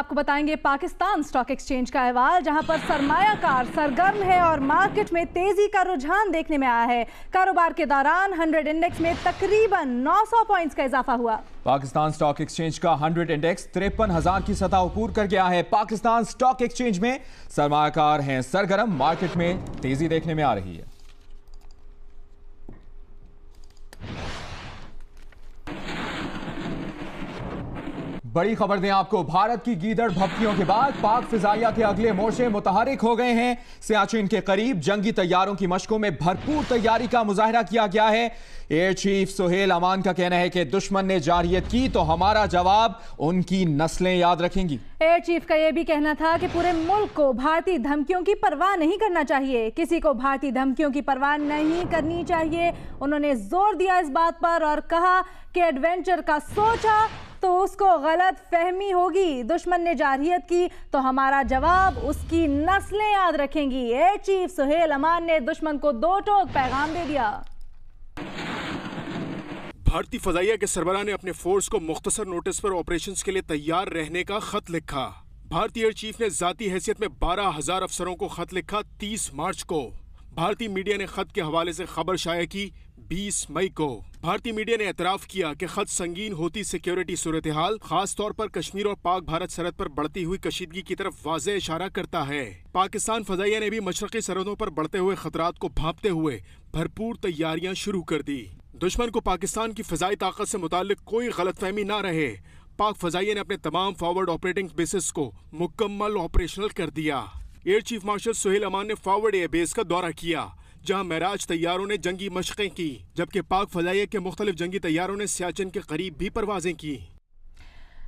आपको बताएंगे Pakistan stock exchange का अहवाल, जहां पर सरमायाकार सरगर्म है और मार्केट में तेजी का रुझान देखने में आया है। कारोबार के दौरान 100 इंडेक्स में तकरीबन 900 पॉइंट्स का इजाफा हुआ। पाकिस्तान स्टॉक एक्सचेंज का 100 इंडेक्स 53,000 की सतह ऊपर कर गया है। पाकिस्तान स्टॉक एक्सचेंज में सरमायाकार हैं सरगर्म, मार्केट में तेजी देखने में आ रही है। बड़ी खबर दें आपको, भारत की गीदड़ भपकियों के बाद पाक फिजाइया के अगले मोर्चे मुतहरिक हो गए हैं। सियाचिन के करीब जंगी तैयारों की मशकों में भरपूर तैयारी का मुजाहिरा किया गया है। एयर चीफ सुहेल अमान का कहना है कि दुश्मन ने जारहियत की तो हमारा जवाब उनकी नस्लें याद रखेंगी। एयर चीफ का यह भी कहना था कि पूरे मुल्क को भारतीय धमकियों की परवाह नहीं करना चाहिए, किसी को भारतीय धमकियों की परवाह नहीं करनी चाहिए। उन्होंने जोर दिया इस बात पर और कहा कि एडवेंचर का सोचा तो उसको गलत फहमी होगी, दुश्मन ने जारहियत की तो हमारा जवाब उसकी नस्लें याद रखेंगी। एयर चीफ सुहेल अमान ने दुश्मन को दो टोक पैगाम दे दिया। भारतीय फजाइया के सरबराह ने अपने फोर्स को मुख्तसर नोटिस पर ऑपरेशंस के लिए तैयार रहने का खत लिखा। भारतीय एयर चीफ ने जाती हैसियत में 12,000 अफसरों को खत लिखा 30 मार्च को। भारतीय मीडिया ने खत के हवाले से खबर शाया की 20 मई को। भारतीय मीडिया ने एतराफ किया कि खत संगीन होती सिक्योरिटी सूरत हाल, खास तौर पर कश्मीर और पाक भारत सरहद पर बढ़ती हुई कशीदगी की तरफ वाज़ेह इशारा करता है। पाकिस्तान फजाइया ने भी मशरकी सरहदों पर बढ़ते हुए खतरात को भांपते हुए भरपूर तैयारियां शुरू कर दी। दुश्मन को पाकिस्तान की फजाई ताकत से मुताल्लिक कोई गलतफहमी ना रहे, पाक फजाइया ने अपने तमाम फॉरवर्ड ऑपरेटिंग बेसिस को मुकम्मल ऑपरेशनल कर दिया। एयर चीफ मार्शल सुहेल अमान ने फॉरवर्ड एयर बेस का दौरा किया, जहां महराज तैयारों ने जंगी मशक़ें की, जबकि पाक फजाइया के मुख्तलिफ जंगी तैयारों ने सियाचिन के करीब भी परवाजें की।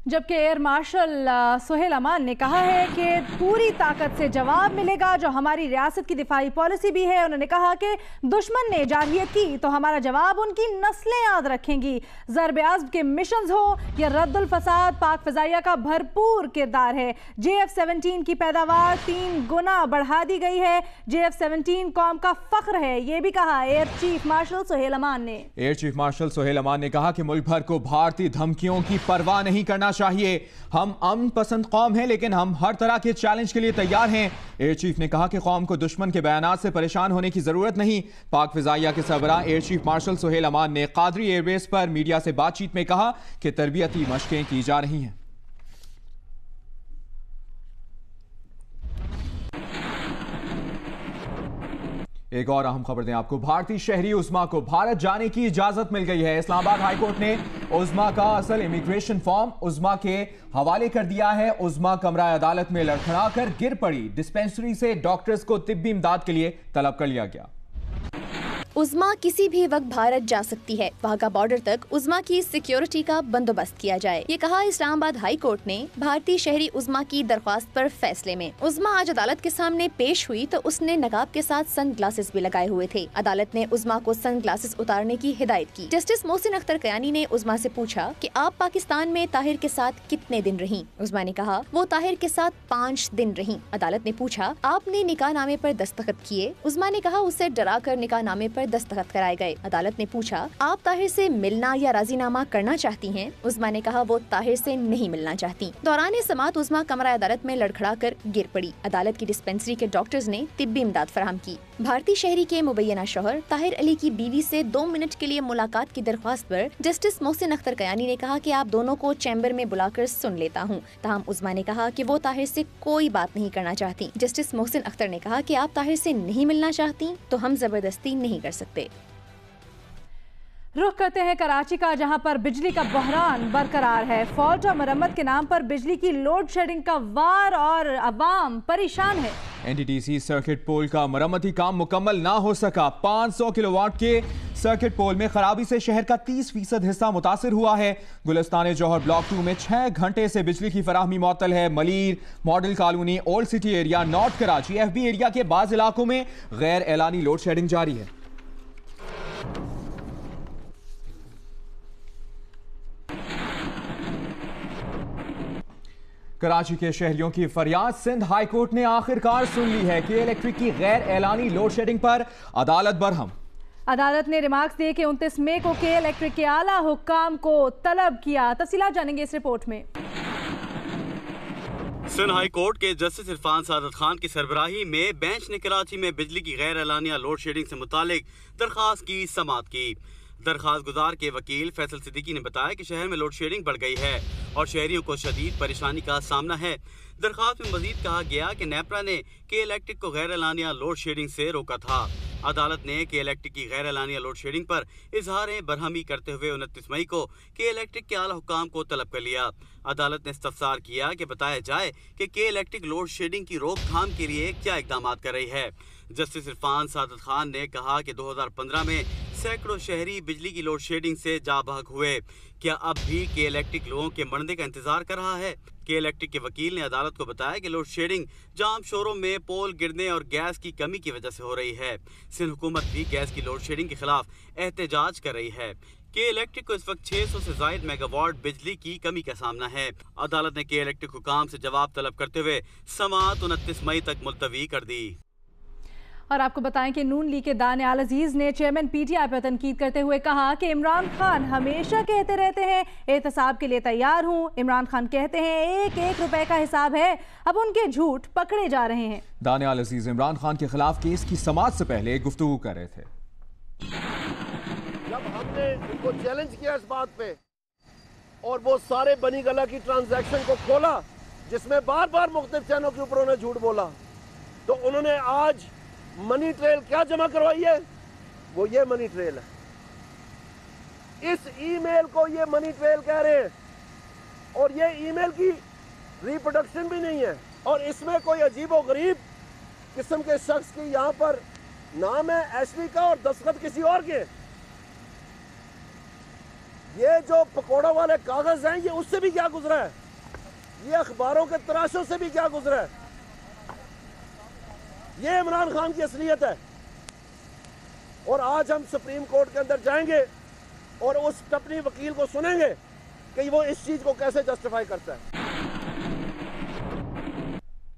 जबकि एयर मार्शल सुहेल अमान ने कहा है कि पूरी ताकत से जवाब मिलेगा, जो हमारी रियासत की दिफाई पॉलिसी भी है। उन्होंने कहा कि दुश्मन ने जारहियत की तो हमारा जवाब उनकी नस्लें याद रखेंगी। ज़र्ब-ए-आज़्म के मिशंस हो या रद्दुल फसाद, पाक फजाइया का भरपूर किरदार है। JF-17 की पैदावार 3 गुना बढ़ा दी गई है। JF-17 कौम का फख्र है, ये भी कहा एयर चीफ मार्शल सुहेल अमान ने। एयर चीफ मार्शल सुहेल अमान ने कहा कि मुल्क भर को भारतीय धमकियों की परवाह नहीं करना चाहिए। हम अमन पसंद कौम हैं, लेकिन हम हर तरह के चैलेंज के लिए तैयार हैं। एयर चीफ ने कहा कि कौम को दुश्मन के बयानात से परेशान होने की जरूरत नहीं। पाक फिजाइया के सरबराह एयर चीफ मार्शल सुहेल अमान ने कादरी एयरबेस पर मीडिया से बातचीत में कहा कि तरबियती मशकें की जा रही हैं। एक और अहम खबर दें आपको, भारतीय शहरी उज़्मा को भारत जाने की इजाजत मिल गई है। इस्लामाबाद हाईकोर्ट ने उज़्मा का असल इमिग्रेशन फॉर्म उज़्मा के हवाले कर दिया है। उज़्मा कमरा अदालत में लड़खड़ाकर गिर पड़ी। डिस्पेंसरी से डॉक्टर्स को तिब्बी इमदाद के लिए तलब कर लिया गया। उज़्मा किसी भी वक्त भारत जा सकती है, वहाँ का बॉर्डर तक उज़्मा की सिक्योरिटी का बंदोबस्त किया जाए, ये कहा इस्लामाबाद हाई कोर्ट ने भारतीय शहरी उज़्मा की दरख्वास्त पर फैसले में। उज़्मा आज अदालत के सामने पेश हुई तो उसने नकाब के साथ सन ग्लासेस भी लगाए हुए थे। अदालत ने उज़्मा को सन ग्लासेस उतारने की हिदायत की। जस्टिस मोहसिन अख्तर कयानी ने उज़्मा से पूछा कि आप पाकिस्तान में ताहिर के साथ कितने दिन रहीं? उज़्मा ने कहा वो ताहिर के साथ 5 दिन रहीं। अदालत ने पूछा आपने निकाह नामे पर दस्तखत किए? उज़्मा ने कहा उससे डरा कर निकाह नामे पर दस्तखत कराए गए। अदालत ने पूछा आप ताहिर से मिलना या राजीनामा करना चाहती हैं? उज़्मा ने कहा वो ताहिर से नहीं मिलना चाहती। दौरान समाअत उज़्मा कमरा अदालत में लड़खड़ा कर गिर पड़ी। अदालत की डिस्पेंसरी के डॉक्टर्स ने तिब्बी इमदाद फराहम की। भारतीय शहरी के मुबैना शौहर ताहिर अली की बीवी से 2 मिनट के लिए मुलाकात की दरख्वास्त पर जस्टिस मोहसिन अख्तर कयानी ने कहा कि आप दोनों को चैम्बर में बुलाकर सुन लेता हूँ। ताहम उज़्मा ने कहा कि वो ताहिर से कोई बात नहीं करना चाहती। जस्टिस मोहसिन अख्तर ने कहा कि आप ताहिर से नहीं मिलना चाहती तो हम जबरदस्ती नहीं कर सकते। रुख करते हैं कराची का, जहां पर बिजली का बहरान बरकरार है। फॉल्ट और मरम्मत के नाम पर बिजली की लोड शेडिंग का वार और अवाम परेशान है। NTTC सर्किट पोल का मरम्मती काम मुकम्मल ना हो सका। 500 किलोवाट के सर्किट पोल में खराबी से शहर का 30% हिस्सा मुतासिर हुआ है। गुलिस्तान जौहर ब्लॉक 2 में 6 घंटे से बिजली की फराहमी मुअत्तल है। Malir, model colony, old city area, north Karachi, FB area के बाज़ इलाकों में गैर एलानी लोड शेडिंग जारी है। कराची के शहरियों की फरियाद सिंध हाई कोर्ट ने आखिरकार सुन ली है कि इलेक्ट्रिक की गैर एलानी लोड शेडिंग पर अदालत बरहम। अदालत ने रिमार्क्स दिए कि 29 मई को के इलेक्ट्रिक के आला हुक्काम को तलब किया। तफसीलात जानेंगे इस रिपोर्ट में। सिंध हाई कोर्ट के जस्टिस इरफान सादत खान की सरबराही में बेंच ने कराची में बिजली की गैर एलानिया लोड शेडिंग से मुतालिक दरख्वास्त की समाअत की। दरख्वास्त गुजार के वकील फैसल सिद्दीकी ने बताया कि शहर में लोड शेडिंग बढ़ गई है और शहरियों को शदीद परेशानी का सामना है। दरख्वास्त में मजीद कहा गया कि नेपरा ने के इलेक्ट्रिक को गैर एलानिया लोड शेडिंग से रोका था। अदालत ने के इलेक्ट्रिक की गैर एलानिया लोड शेडिंग पर इजहार बरहमी करते हुए 29 मई को के इलेक्ट्रिक के आला हुकाम को तलब कर लिया। अदालत ने इस्तफसार किया कि बताया जाए कि के इलेक्ट्रिक लोड शेडिंग की रोकथाम के लिए क्या इकदाम कर रही है। जस्टिस इरफान सादत खान ने कहा कि 2015 में सैकड़ों शहरी बिजली की लोड शेडिंग से जाबाग हुए। क्या अब भी के इलेक्ट्रिक लोगों के मरने का इंतजार कर रहा है? के इलेक्ट्रिक के वकील ने अदालत को बताया कि लोड शेडिंग जाम शोरों में पोल गिरने और गैस की कमी की वजह से हो रही है। सिंध हुकूमत भी गैस की लोड शेडिंग के खिलाफ एहतजाज कर रही है। के इलेक्ट्रिक को इस वक्त 600 से जायद मेगावाट बिजली की कमी का सामना है। अदालत ने के इलेक्ट्रिक हुकाम से जवाब तलब करते हुए समाअत 29 मई तक मुलतवी कर दी। और आपको बताएं कि नून लीग के दानियाल अजीज ने चेयरमैन पीटीआई पर तनकीद करते हुए कहा कि इमरान खान हमेशा कहते रहते हैं एहतसाब के लिए तैयार हूं। इमरान खान कहते हैं 1-1 रुपए का हिसाब है, अब उनके झूठ पकड़े जा रहे हैं। दानियाल अजीज इमरान खान के खिलाफ केस की समाअत से पहले गुफ्तगू कर रहे थे। जब हमने इनको चैलेंज किया इस बात पे और वो सारे बनी गला की ट्रांजैक्शन को खोला जिसमें बार बार मुख्तलिफ चैनलों के ऊपर उन्होंने झूठ बोला, तो उन्होंने आज मनी ट्रेल क्या जमा करवाई है? वो ये मनी ट्रेल है। इस ईमेल को ये मनी ट्रेल कह रहे हैं और ये ईमेल की रिप्रोडक्शन भी नहीं है और इसमें कोई अजीबोगरीब किस्म के शख्स की यहाँ पर नाम है एशली का और दस्तखत किसी और के। ये जो पकौड़ा वाले कागज हैं ये उससे भी क्या गुजरा है, ये अखबारों के तराशों से भी क्या गुजरा है। ये इमरान खान की असलियत है। और आज हम सुप्रीम कोर्ट के अंदर जाएंगे और उस टपनी वकील को सुनेंगे कि वो इस चीज को कैसे जस्टिफाई करता है।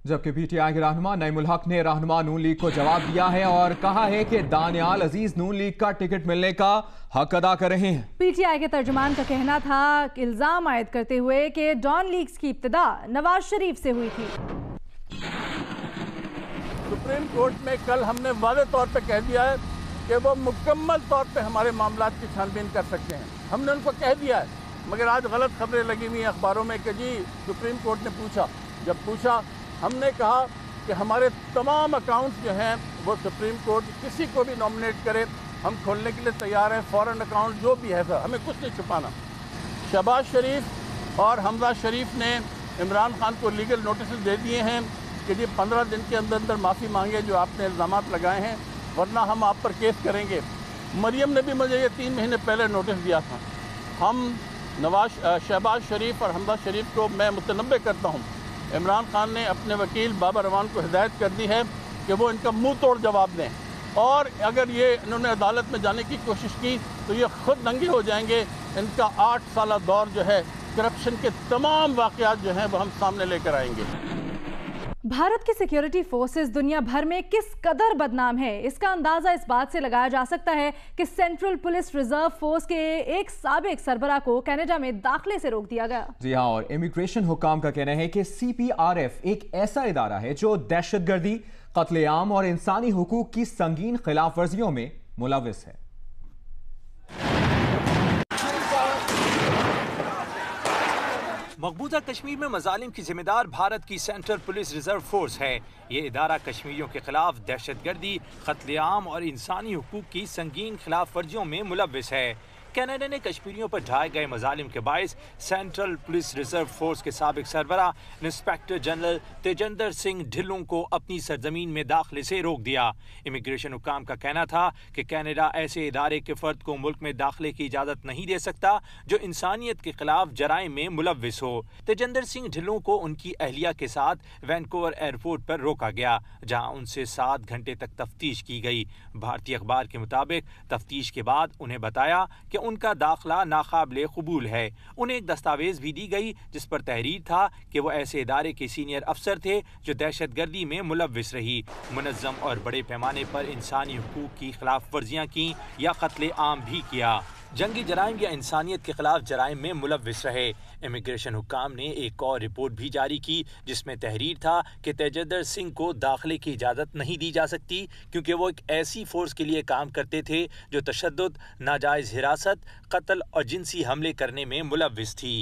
जबकि पीटीआई के रहनुमा नईमुल हक ने रहनुमा नून लीग को जवाब दिया है और कहा है कि दानियाल अजीज नून लीग का टिकट मिलने का हक अदा कर रहे हैं। पीटीआई के तर्जुमान का कहना था इल्जाम आयद करते हुए कि डॉन लीग्स की इब्तिदा नवाज शरीफ से हुई थी। सुप्रीम कोर्ट में कल हमने वाज़ेह तौर पे कह दिया है कि वो मुकम्मल तौर पे हमारे मामलात की छानबीन कर सकते हैं। हमने उनको कह दिया है, मगर आज गलत खबरें लगी हुई हैं अखबारों में कि जी सुप्रीम कोर्ट ने पूछा। जब पूछा हमने कहा कि हमारे तमाम अकाउंट्स जो हैं वो सुप्रीम कोर्ट किसी को भी नॉमिनेट करे, हम खोलने के लिए तैयार हैं। फॉरेन अकाउंट जो भी है सर, हमें कुछ नहीं छुपाना। शहबाज शरीफ और हमजा शरीफ ने इमरान खान को लीगल नोटिस दे दिए हैं कि जी 15 दिन के अंदर अंदर माफ़ी मांगे जो आपने इल्ज़ामात लगाए हैं, वरना हम आप पर केस करेंगे। मरियम ने भी मुझे ये 3 महीने पहले नोटिस दिया था। हम शहबाज शरीफ और हमजा शरीफ को मैं मुतनब्बे करता हूँ, इमरान खान ने अपने वकील बाबा रवान को हिदायत कर दी है कि वो इनका मुंह तोड़ जवाब दें, और अगर ये इन्होंने अदालत में जाने की कोशिश की तो ये खुद नंगे हो जाएंगे। इनका 8 साल दौर जो है करप्शन के तमाम वाक़यात जो हैं वो हम सामने लेकर आएंगे। भारत की सिक्योरिटी फोर्सेस दुनिया भर में किस कदर बदनाम है, इसका अंदाजा इस बात से लगाया जा सकता है कि सेंट्रल पुलिस रिजर्व फोर्स के एक साबिक सरबरा को कनाडा में दाखिले से रोक दिया गया। जी हाँ, और इमिग्रेशन हुकाम का कहना है कि CPRF एक ऐसा इदारा है जो दहशतगर्दी, कत्लेआम और इंसानी हुकूक की संगीन खिलाफ वर्जियों में मुलविस है। मकबूजा कश्मीर में मजालिम की जिम्मेदार भारत की सेंट्रल पुलिस रिजर्व फोर्स है। ये इदारा कश्मीरियों के खिलाफ दहशतगर्दी, कत्लेआम और इंसानी हुकूक की संगीन खिलाफ वर्जियों में मुलविस है। कनाडा ने कश्मीरियों पर ढाए गए मजालिम के बायस सेंट्रल पुलिस रिजर्व फोर्स के साबिक सरबरा इंस्पेक्टर जनरल तेजेंद्र सिंह ढिल्लों को अपनी सरजमीन में दाखिले से रोक दिया। इमिग्रेशन हुकाम का कहना था कि कनाडा ऐसे इदारे के फर्द को मुल्क में दाखिले की इजाज़त नहीं दे सकता जो इंसानियत के खिलाफ जराइम में मुलविस हो। तेजेंद्र सिंह ढिल्लों को उनकी अहलिया के साथ वैनकूवर एयरपोर्ट पर रोका गया, जहाँ उनसे 7 घंटे तक तफ्तीश की गई। भारतीय अखबार के मुताबिक तफ्तीश के बाद उन्हें बताया कि उनका दाखिला नाकाबिले कबूल है। उन्हें एक दस्तावेज भी दी गई जिस पर तहरीर था कि वो ऐसे इदारे के सीनियर अफसर थे जो दहशतगर्दी में मुलविस रही, मुनज़्ज़म और बड़े पैमाने पर इंसानी हुकूक की खिलाफ वर्जियाँ की या कत्ले आम भी किया। जंगी जराइम या इंसानियत के खिलाफ जराइम में मुलव्विस रहे। इमिग्रेशन हुक्काम ने एक और रिपोर्ट भी जारी की जिसमें तहरीर था कि तेजेंद्र सिंह को दाखिले की इजाज़त नहीं दी जा सकती क्योंकि वो एक ऐसी फोर्स के लिए काम करते थे जो तशद्दुद, नाजायज़ हिरासत, कत्ल और जिनसी हमले करने में मुलव्विस थी।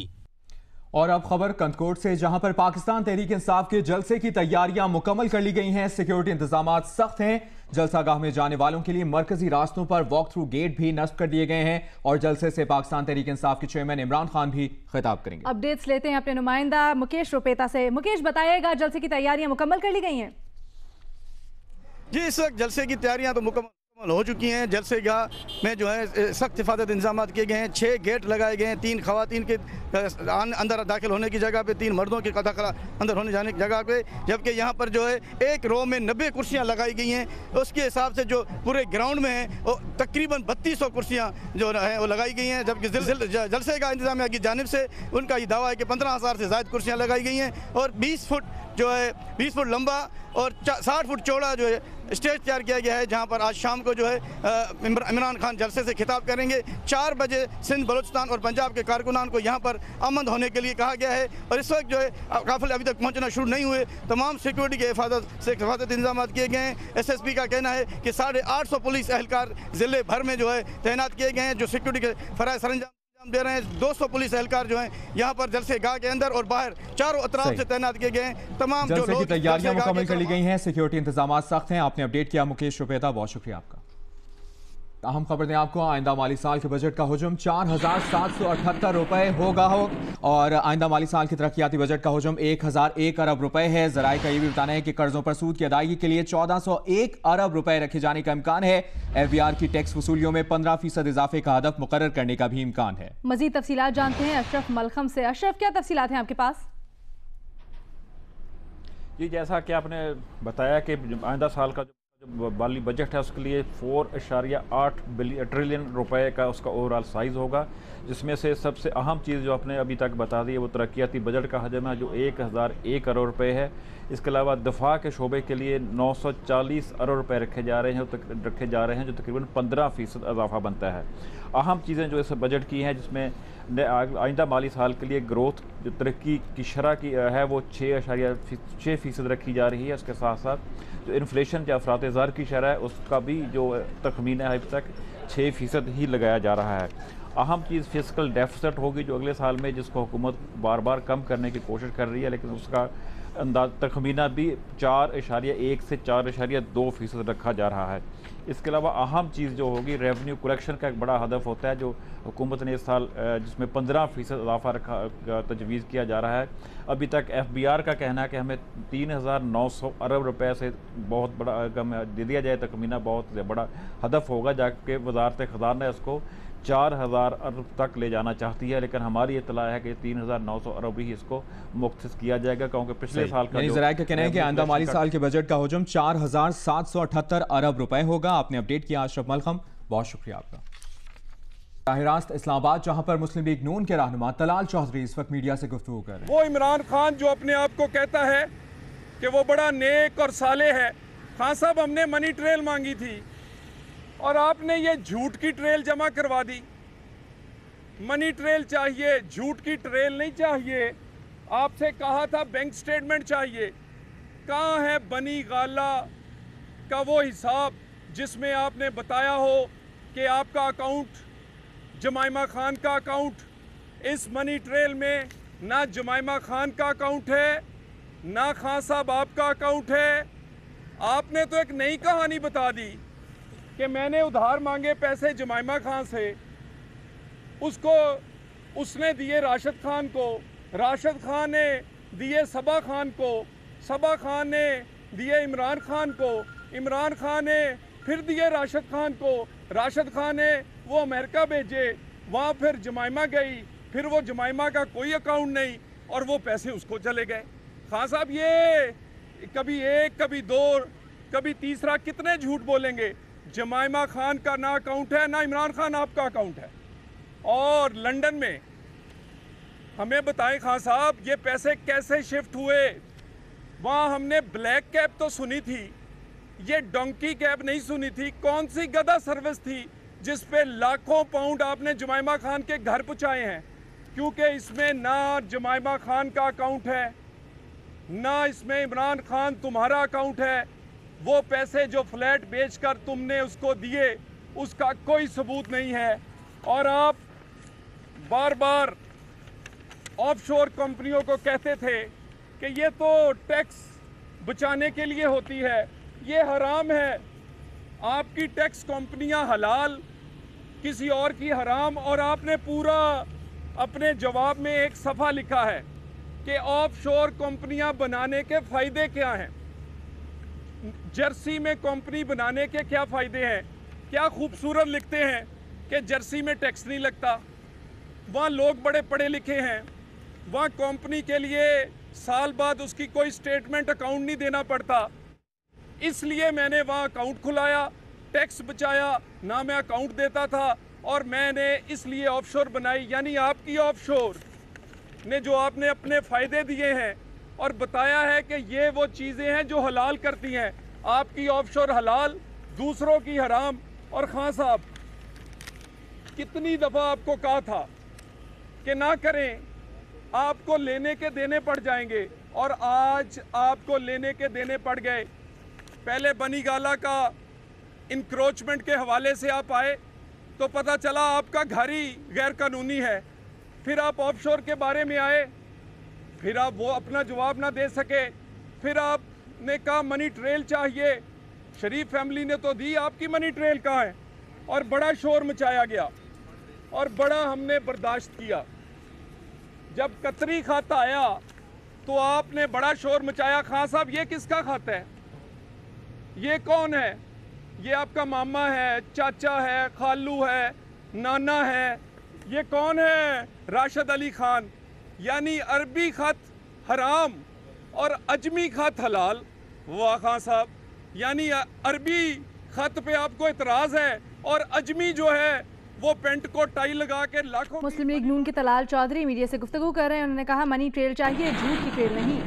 और अब खबर कंदकोट से, जहां पर पाकिस्तान तहरीक इंसाफ के जलसे की तैयारियां मुकम्मल कर ली गई हैं। सिक्योरिटी इंतजाम सख्त हैं। जलसागाह में जाने वालों के लिए मरकजी रास्तों पर वॉक थ्रू गेट भी नस्ब कर दिए गए हैं और जलसे से पाकिस्तान तहरीक इंसाफ के चेयरमैन इमरान खान भी खिताब करेंगे। अपडेट्स लेते हैं अपने नुमाइंदा मुकेश रुपेता से। मुकेश, बताइएगा, जलसे की तैयारियां मुकम्मल कर ली गई हैं? जी, इस वक्त जलसे की तैयारियां तो मुकम्मल हो चुकी हैं। जलसे गाह में जो है सख्त हिफाजत इंतजाम किए गए हैं। 6 गेट लगाए गए हैं। 3 खवातीन के अंदर दाखिल होने की जगह पे, 3 मर्दों के अंदर होने जाने की जगह पे, जबकि यहाँ पर जो है एक रो में 90 कुर्सियाँ लगाई गई हैं। उसके हिसाब से जो पूरे ग्राउंड में है वो तकरीबन 3200 कुर्सियाँ जो है वो लगाई गई हैं। जबकि जलसे का इंतजामिया की जानिब से उनका ये दावा है कि 15,000 से ज़ायद कुर्सियाँ लगाई गई हैं और 20 फुट जो है 20 फुट लंबा और 60 फुट चौड़ा जो है स्टेज तैयार किया गया है, जहां पर आज शाम को जो है इमरान खान जलसे से खिताब करेंगे। 4 बजे सिंध, बलूचिस्तान और पंजाब के कारकुनान को यहां पर आमद होने के लिए कहा गया है और इस वक्त जो है काफिले अभी तक पहुंचना शुरू नहीं हुए। तमाम सिक्योरिटी के हिफाजत इंतजाम किए गए हैं। SSP का कहना है कि 850 पुलिस एहलकार ज़िले भर में जो है तैनात किए गए हैं जो सिक्योरिटी के फराइज़ सरंजाम दे रहे हैं। 200 पुलिस एहलकार जो हैं यहाँ पर जलसे गाह के अंदर और बाहर चारों अतराफ से तैनात किए गए हैं। तमाम जलसे की तैयारियां मुकम्मल कर ली गई हैं। सिक्योरिटी इंतजाम सख्त हैं। आपने अपडेट किया मुकेश रुपेता, बहुत शुक्रिया आपका। अहम खबर दें आपको, आइंदा माली साल के बजट का हुजूम 4,778 रुपए होगा और आइंदा माली साल की तरक्याती बजट का हुजूम 1,001 अरब रुपए है। ज़राए का ये भी बताना है कि कर्जों पर सूद की अदायगी के लिए 1401 अरब रुपए रखे जाने का इम्कान है। FBR की टैक्स वसूलियों में 15% इजाफे का हदफ मुकर्रर करने का भी इम्कान है। मजीद तफसीलात जानते हैं अशरफ मलखम से। अशरफ, क्या तफसीलात हैं आपके पास? जी, जैसा कि आपने बताया कि आइंदा साल का जो माली बजट है उसके लिए 4.8 ट्रिलियन रुपए का उसका ओवरऑल साइज़ होगा, जिसमें से सबसे अहम चीज़ जो आपने अभी तक बता दी है वो तरक्याती बजट का हजम है जो 1,001 अरब रुपए है। इसके अलावा दफा के शोबे के लिए 940 अरब रुपए रखे जा रहे हैं जो तकरीबन 15% इजाफा बनता है। अहम चीज़ें जो इस बजट की हैं जिसमें आइंदा माली साल के लिए ग्रोथ जो तरक्की की शरह की है वो 6.6% रखी जा रही है। इसके साथ साथ जो इन्फ्लेशन या अफरात ज़र की शरह है उसका भी जो तखमीना है अब तक 6% ही लगाया जा रहा है। अहम चीज़ फिस्कल डेफिसिट होगी जो अगले साल में जिसको हुकूमत बार बार कम करने की कोशिश कर रही है, लेकिन उसका अंदाज तखमीना भी 4.1 से 4.2% रखा जा रहा है। इसके अलावा अहम चीज़ जो होगी रेवेन्यू कलेक्शन का एक बड़ा हदफ होता है जो हुकूमत ने इस साल जिसमें 15% इजाफा रखा तजवीज़ किया जा रहा है। अभी तक FBR का कहना है कि हमें 3,900 अरब रुपए से बहुत बड़ा अगर दे दिया जाए तखमीना बहुत बड़ा हदफ होगा, जाके वजारत ख़जाना इसको 4,000 अरब तक ले जाना चाहती है, लेकिन हमारी इत्तला है कि 3,900 अरब ही इसको मुख्तस किया जाएगा क्योंकि पिछले साल का ज़राए का कहना है कि आइंदा माली साल के बजट का हुजूम 4,778 अरब रुपए होगा। आपने अपडेट किया अशरफ मलखम, बहुत शुक्रिया आपका। रास्त इस्लामाबाद, जहां पर मुस्लिम लीग नून के रहनुमा तलाल चौधरी इस वक्त मीडिया से गुफ्तगू कर रहे हैं। वो इमरान खान जो अपने आप को कहता है कि वो बड़ा नेक और साले है। खान साहब, हमने मनी ट्रेल मांगी थी और आपने ये झूठ की ट्रेल जमा करवा दी। मनी ट्रेल चाहिए, झूठ की ट्रेल नहीं चाहिए। आपसे कहा था बैंक स्टेटमेंट चाहिए। कहाँ है बनी गाला का वो हिसाब जिसमें आपने बताया हो कि आपका अकाउंट जमाइमा खान का अकाउंट? इस मनी ट्रेल में ना जमाइमा खान का अकाउंट है ना खान साहब आपका अकाउंट है। आपने तो एक नई कहानी बता दी कि मैंने उधार मांगे पैसे जमाइमा खान से, उसको उसने दिए राशिद खान को, राशिद खान ने दिए सबा खान को, सबा खान ने दिए इमरान खान को, इमरान खान ने फिर दिए राशिद खान को, राशिद खान ने वो अमेरिका भेजे, वहाँ फिर जमाइमा गई, फिर वो जमाइमा का कोई अकाउंट नहीं और वो पैसे उसको चले गए। खान साहब, ये कभी एक, कभी दो, कभी तीसरा, कितने झूठ बोलेंगे? जमाइमा खान का ना अकाउंट है ना इमरान खान आपका अकाउंट है। और लंदन में हमें बताएं खान साहब, ये पैसे कैसे शिफ्ट हुए? वहाँ हमने ब्लैक कैब तो सुनी थी, ये डोंकी कैब नहीं सुनी थी। कौन सी गधा सर्विस थी जिस पे लाखों पाउंड आपने जुमैमा खान के घर पहुंचाए हैं, क्योंकि इसमें ना जुमैमा खान का अकाउंट है, ना इसमें इमरान खान तुम्हारा अकाउंट है। वो पैसे जो फ्लैट बेचकर तुमने उसको दिए, उसका कोई सबूत नहीं है। और आप बार बार ऑफशोर कंपनियों को कहते थे कि ये तो टैक्स बचाने के लिए होती है, ये हराम है। आपकी टैक्स कंपनियां हलाल, किसी और की हराम। और आपने पूरा अपने जवाब में एक सफ़ा लिखा है कि ऑफशोर कंपनियां बनाने के फ़ायदे क्या हैं। जर्सी में कंपनी बनाने के क्या फ़ायदे हैं? क्या खूबसूरत लिखते हैं कि जर्सी में टैक्स नहीं लगता, वहाँ लोग बड़े पढ़े लिखे हैं, वहाँ कंपनी के लिए साल बाद उसकी कोई स्टेटमेंट अकाउंट नहीं देना पड़ता। इसलिए मैंने वहाँ अकाउंट खुलाया, टैक्स बचाया, ना मैं अकाउंट देता था। और मैंने इसलिए ऑफशोर बनाई, यानी आपकी ऑफशोर ने जो आपने अपने फ़ायदे दिए हैं और बताया है कि ये वो चीज़ें हैं जो हलाल करती हैं। आपकी ऑफशोर हलाल, दूसरों की हराम। और खान साहब, कितनी दफ़ा आपको कहा था कि ना करें, आपको लेने के देने पड़ जाएंगे, और आज आपको लेने के देने पड़ गए। पहले बनी गाला का इंक्रोचमेंट के हवाले से आप आए तो पता चला आपका घर ही गैर कानूनी है। फिर आप ऑफशोर के बारे में आए, फिर आप वो अपना जवाब ना दे सके। फिर आपने कहा मनी ट्रेल चाहिए, शरीफ फैमिली ने तो दी, आपकी मनी ट्रेल कहाँ है? और बड़ा शोर मचाया गया और बड़ा हमने बर्दाश्त किया। जब कतरी खाता आया तो आपने बड़ा शोर मचाया। खान साहब, ये किसका खाता है? ये कौन है? ये आपका मामा है, चाचा है, खालू है, नाना है? ये कौन है? राशिद अली खान। यानी अरबी खत हराम और अजमी खत हलाल। वाह खान साहब, यानी अरबी खत पे आपको इतराज़ है और अजमी जो है वो पेंट को टाई लगा के लाखों। मुस्लिम लीग नून के तलाल चौधरी मीडिया से गुफ्तगू कर रहे हैं। उन्होंने कहा मनी ट्रेल चाहिए, झूठ की ट्रेल नहीं।